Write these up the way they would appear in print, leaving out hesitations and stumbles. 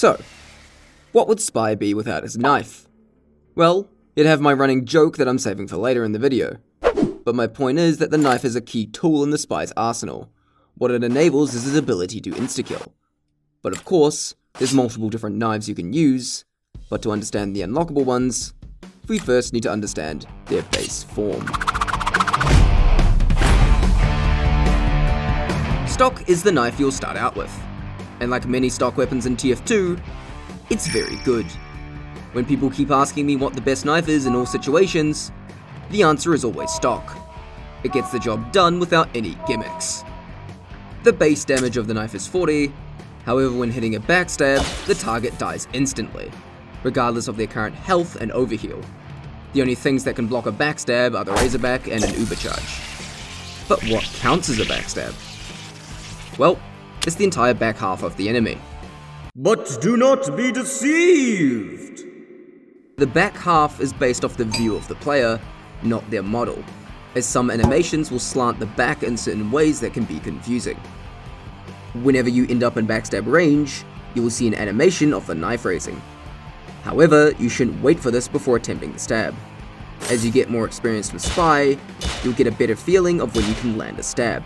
So, what would Spy be without his knife? Well, it'd have my running joke that I'm saving for later in the video. But my point is that the knife is a key tool in the Spy's arsenal. What it enables is his ability to insta-kill. But of course, there's multiple different knives you can use, but to understand the unlockable ones, we first need to understand their base form. Stock is the knife you'll start out with, and like many stock weapons in TF2, it's very good. When people keep asking me what the best knife is in all situations, the answer is always stock. It gets the job done without any gimmicks. The base damage of the knife is 40, however when hitting a backstab, the target dies instantly, regardless of their current health and overheal. The only things that can block a backstab are the Razorback and an Ubercharge. But what counts as a backstab? Well, it's the entire back half of the enemy. But do not be deceived! The back half is based off the view of the player, not their model, as some animations will slant the back in certain ways that can be confusing. Whenever you end up in backstab range, you will see an animation of the knife raising. However, you shouldn't wait for this before attempting the stab. As you get more experienced with Spy, you'll get a better feeling of when you can land a stab.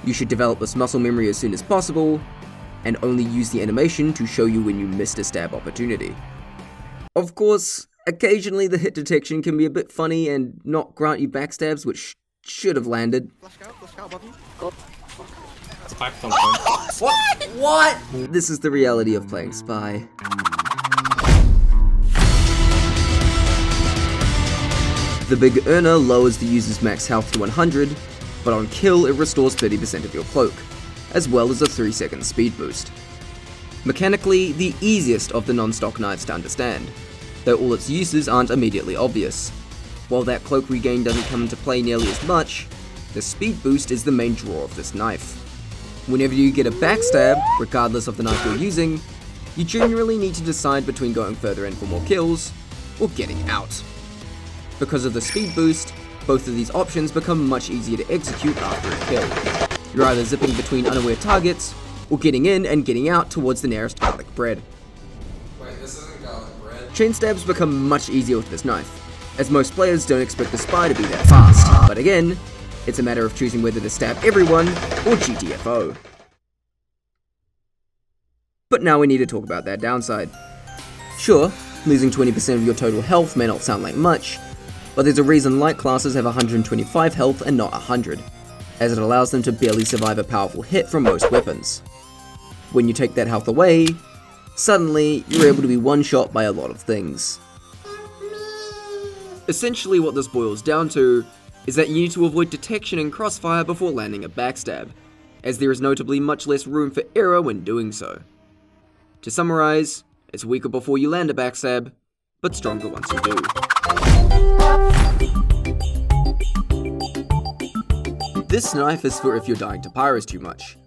You should develop this muscle memory as soon as possible, and only use the animation to show you when you missed a stab opportunity. Of course, occasionally the hit detection can be a bit funny and not grant you backstabs which should have landed. What? This is the reality of playing Spy. The big earner lowers the user's max health to 100, but on kill it restores 30% of your cloak, as well as a 3-second speed boost. Mechanically, the easiest of the non-stock knives to understand, though all its uses aren't immediately obvious. While that cloak regain doesn't come into play nearly as much, the speed boost is the main draw of this knife. Whenever you get a backstab, regardless of the knife you're using, you generally need to decide between going further in for more kills, or getting out. Because of the speed boost, both of these options become much easier to execute after a kill. You're either zipping between unaware targets, or getting in and getting out towards the nearest garlic bread. Wait, this isn't garlic bread? Chain stabs become much easier with this knife, as most players don't expect the Spy to be that fast, but again, it's a matter of choosing whether to stab everyone or GTFO. But now we need to talk about that downside. Sure, losing 20% of your total health may not sound like much, but there's a reason light classes have 125 health and not 100, as it allows them to barely survive a powerful hit from most weapons. When you take that health away, suddenly you're able to be one-shot by a lot of things. Essentially what this boils down to is that you need to avoid detection and crossfire before landing a backstab, as there is notably much less room for error when doing so. To summarize, it's weaker before you land a backstab, but stronger once you do. This knife is for if you're dying to pyros too much.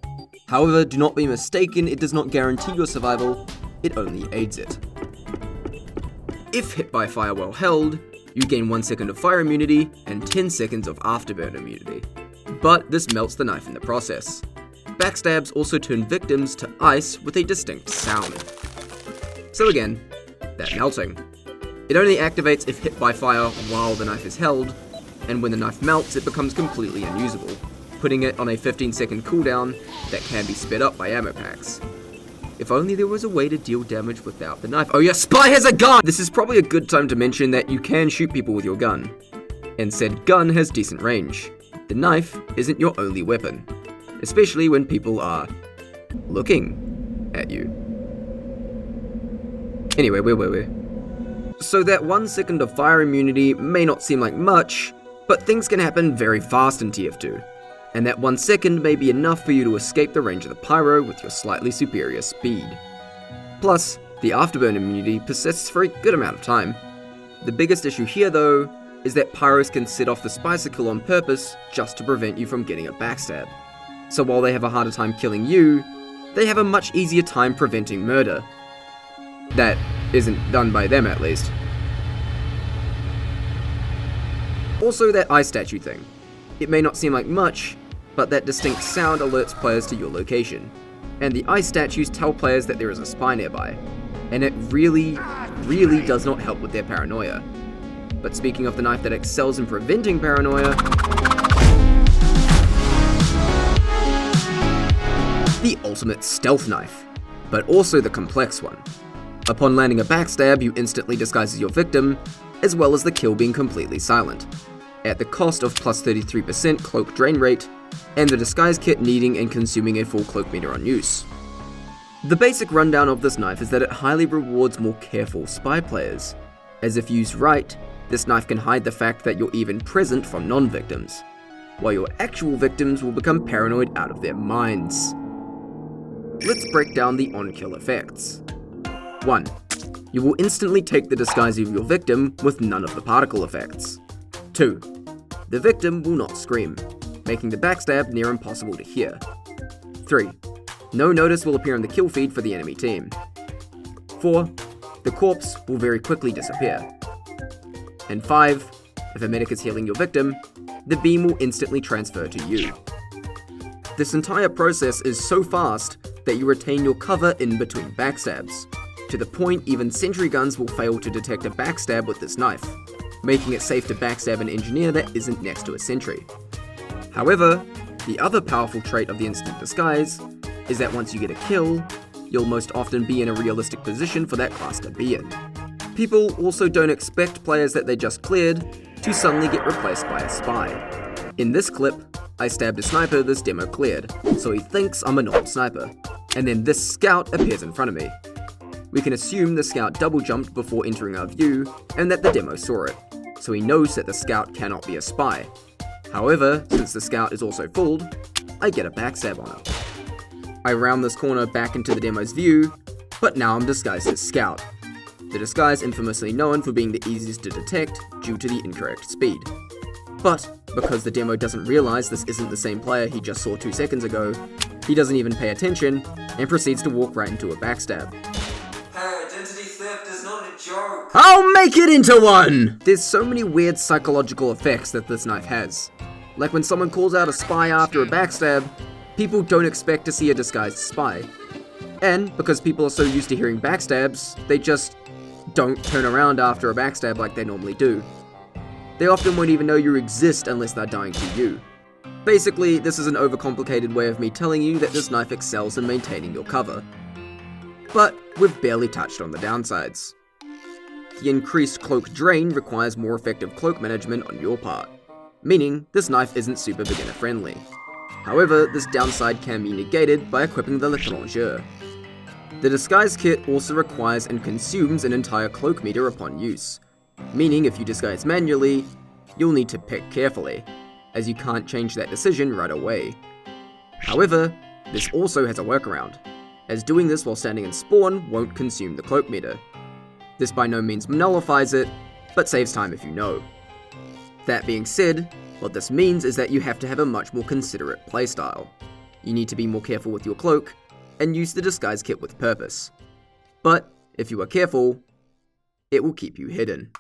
However, do not be mistaken, it does not guarantee your survival, it only aids it. If hit by fire well held, you gain 1 second of fire immunity and 10 seconds of afterburn immunity. But this melts the knife in the process. Backstabs also turn victims to ice with a distinct sound. So again, that melting. It only activates if hit by fire while the knife is held, and when the knife melts it becomes completely unusable, putting it on a 15-second cooldown that can be sped up by ammo packs. If only there was a way to deal damage without the knife. Oh yeah, Spy has a gun! This is probably a good time to mention that you can shoot people with your gun, and said gun has decent range. The knife isn't your only weapon, especially when people are looking at you. Anyway, where? So that 1 second of fire immunity may not seem like much, but things can happen very fast in TF2, and that 1 second may be enough for you to escape the range of the pyro with your slightly superior speed. Plus, the afterburn immunity persists for a good amount of time. The biggest issue here though, is that pyros can set off the Spy-Cicle on purpose just to prevent you from getting a backstab. So while they have a harder time killing you, they have a much easier time preventing murder. That isn't done by them at least. Also that eye statue thing. It may not seem like much, but that distinct sound alerts players to your location, and the eye statues tell players that there is a spy nearby, and it really does not help with their paranoia. But speaking of the knife that excels in preventing paranoia, the ultimate stealth knife, but also the complex one. Upon landing a backstab, you instantly disguise as your victim, as well as the kill being completely silent, at the cost of plus 33% cloak drain rate, and the disguise kit needing and consuming a full cloak meter on use. The basic rundown of this knife is that it highly rewards more careful spy players, as if used right, this knife can hide the fact that you're even present from non-victims, while your actual victims will become paranoid out of their minds. Let's break down the on-kill effects. 1. You will instantly take the disguise of your victim with none of the particle effects. 2. The victim will not scream, making the backstab near impossible to hear. 3. No notice will appear on the kill feed for the enemy team. 4. The corpse will very quickly disappear. And 5. If a medic is healing your victim, the beam will instantly transfer to you. This entire process is so fast that you retain your cover in between backstabs, to the point even sentry guns will fail to detect a backstab with this knife, making it safe to backstab an engineer that isn't next to a sentry. However, the other powerful trait of the instant disguise is that once you get a kill, you'll most often be in a realistic position for that class to be in. People also don't expect players that they just cleared to suddenly get replaced by a spy. In this clip, I stabbed a sniper this demo cleared, so he thinks I'm a normal sniper, and then this scout appears in front of me. We can assume the scout double jumped before entering our view, and that the demo saw it, so he knows that the scout cannot be a spy. However, since the scout is also fooled, I get a backstab on him. I round this corner back into the demo's view, but now I'm disguised as scout. The disguise infamously known for being the easiest to detect due to the incorrect speed. But because the demo doesn't realize this isn't the same player he just saw 2 seconds ago, he doesn't even pay attention and proceeds to walk right into a backstab. Hey, identity theft is not a joke! I'll make it into one! There's so many weird psychological effects that this knife has. Like when someone calls out a spy after a backstab, people don't expect to see a disguised spy. And because people are so used to hearing backstabs, they just don't turn around after a backstab like they normally do. They often won't even know you exist unless they're dying to you. Basically, this is an overcomplicated way of me telling you that this knife excels in maintaining your cover. But we've barely touched on the downsides. The increased cloak drain requires more effective cloak management on your part, meaning this knife isn't super beginner friendly. However, this downside can be negated by equipping the L'Étranger. The disguise kit also requires and consumes an entire cloak meter upon use, meaning if you disguise manually, you'll need to pick carefully, as you can't change that decision right away. However, this also has a workaround, as doing this while standing in spawn won't consume the cloak meter. This by no means nullifies it, but saves time if you know. That being said, what this means is that you have to have a much more considerate playstyle. You need to be more careful with your cloak, and use the disguise kit with purpose. But, if you are careful, it will keep you hidden.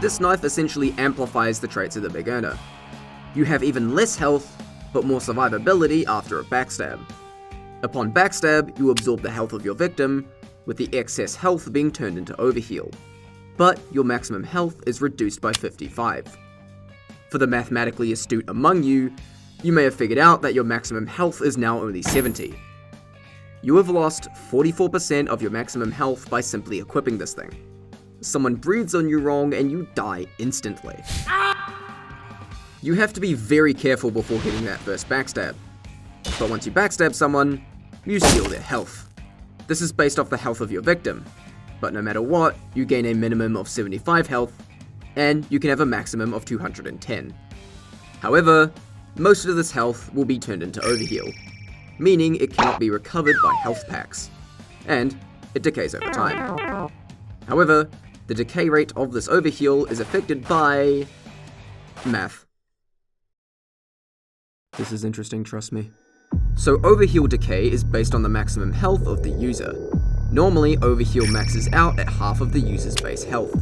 This knife essentially amplifies the traits of the big earner. You have even less health, but more survivability after a backstab. Upon backstab, you absorb the health of your victim, with the excess health being turned into overheal. But your maximum health is reduced by 55. For the mathematically astute among you, you may have figured out that your maximum health is now only 70. You have lost 44% of your maximum health by simply equipping this thing. Someone breathes on you wrong and you die instantly. You have to be very careful before hitting that first backstab. But once you backstab someone, you steal their health. This is based off the health of your victim, but no matter what, you gain a minimum of 75 health, and you can have a maximum of 210. However, most of this health will be turned into overheal, meaning it cannot be recovered by health packs, and it decays over time. However, the decay rate of this overheal is affected by math. This is interesting, trust me. So overheal decay is based on the maximum health of the user. Normally, overheal maxes out at half of the user's base health,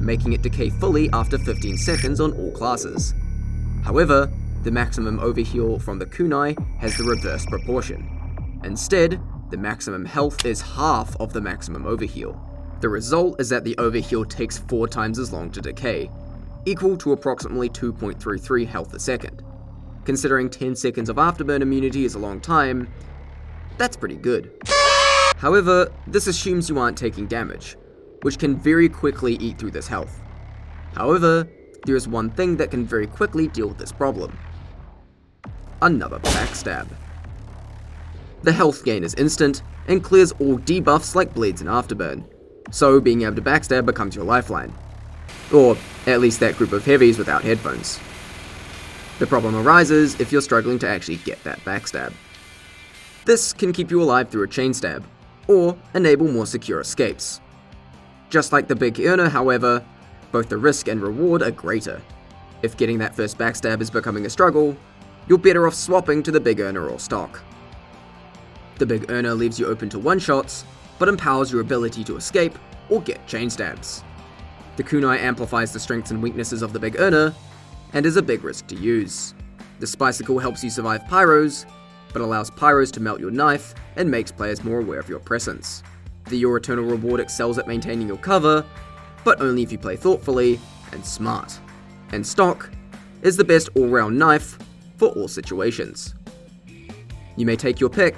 making it decay fully after 15 seconds on all classes. However, the maximum overheal from the Kunai has the reverse proportion, Instead, the maximum health is half of the maximum overheal. The result is that the overheal takes 4 times as long to decay, equal to approximately 2.33 health a second. Considering 10 seconds of afterburn immunity is a long time, that's pretty good. However, this assumes you aren't taking damage, which can very quickly eat through this health. However, there is one thing that can very quickly deal with this problem. Another backstab. The health gain is instant and clears all debuffs like bleeds and afterburn, so being able to backstab becomes your lifeline. Or at least that group of heavies without headphones. The problem arises if you're struggling to actually get that backstab. This can keep you alive through a chain stab, or enable more secure escapes. Just like the big earner, however, both the risk and reward are greater. If getting that first backstab is becoming a struggle, you're better off swapping to the big earner or stock. The big earner leaves you open to one-shots, but empowers your ability to escape or get chain stabs. The Kunai amplifies the strengths and weaknesses of the big earner, and is a big risk to use. The Spy-Cicle helps you survive pyros, but allows pyros to melt your knife and makes players more aware of your presence. The Your Eternal Reward excels at maintaining your cover, but only if you play thoughtfully and smart. And stock is the best all-round knife for all situations. You may take your pick,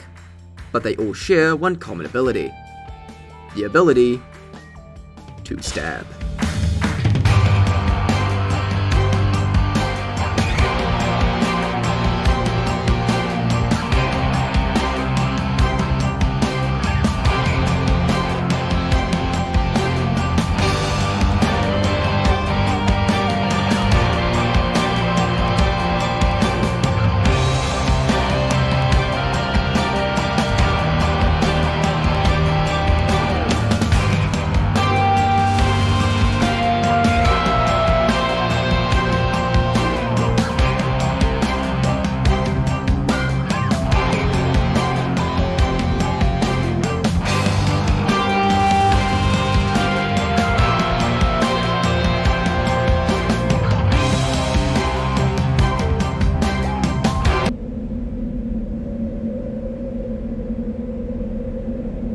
but they all share one common ability. The ability to stab.